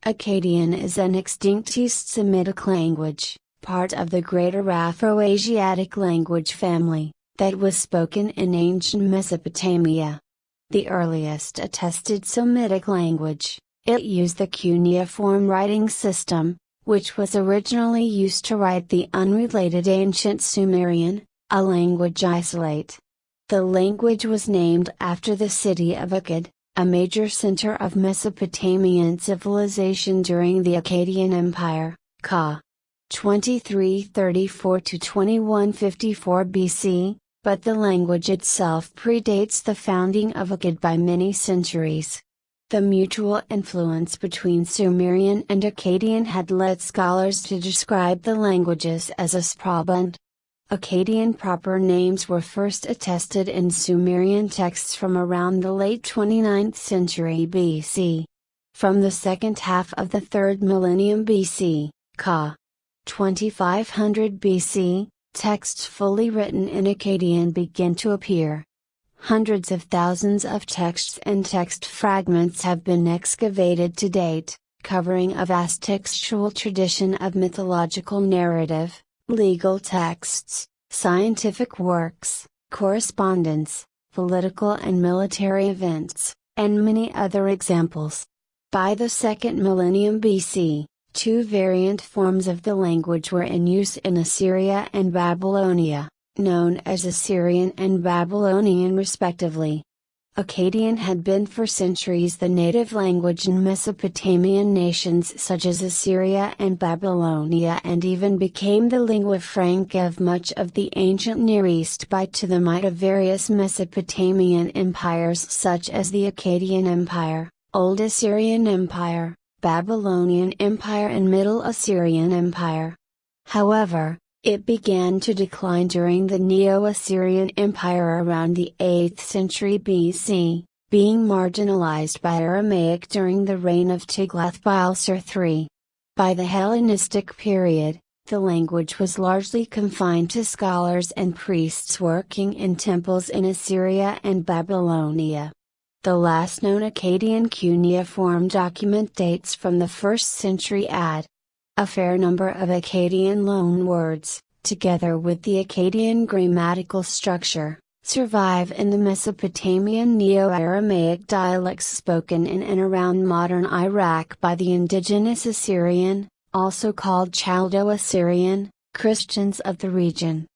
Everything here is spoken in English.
Akkadian is an extinct East Semitic language, part of the greater Afro-Asiatic language family, that was spoken in ancient Mesopotamia. The earliest attested Semitic language, it used the cuneiform writing system, which was originally used to write the unrelated ancient Sumerian, a language isolate. The language was named after the city of Akkad, a major center of Mesopotamian civilization during the Akkadian Empire, ca. 2334 to 2154 BC, but the language itself predates the founding of Akkad by many centuries. The mutual influence between Sumerian and Akkadian had led scholars to describe the languages as a sprabund. Akkadian proper names were first attested in Sumerian texts from around the late 29th century BC. From the second half of the 3rd millennium BC, ca. 2500 BC, texts fully written in Akkadian began to appear. Hundreds of thousands of texts and text fragments have been excavated to date, covering a vast textual tradition of mythological narrative, legal texts, scientific works, correspondence, political and military events, and many other examples. By the 2nd millennium BC, two variant forms of the language were in use in Assyria and Babylonia, known as Assyrian and Babylonian respectively. Akkadian had been for centuries the native language in Mesopotamian nations such as Assyria and Babylonia, and even became the lingua franca of much of the ancient Near East by to the might of various Mesopotamian empires such as the Akkadian Empire, Old Assyrian Empire, Babylonian Empire and Middle Assyrian Empire. However, it began to decline during the Neo-Assyrian Empire around the 8th century BC, being marginalized by Aramaic during the reign of Tiglath-Pileser III. By the Hellenistic period, the language was largely confined to scholars and priests working in temples in Assyria and Babylonia. The last known Akkadian cuneiform document dates from the 1st century AD. A fair number of Akkadian loanwords, together with the Akkadian grammatical structure, survive in the Mesopotamian Neo-Aramaic dialects spoken in and around modern Iraq by the indigenous Assyrian, also called Chaldo-Assyrian, Christians of the region.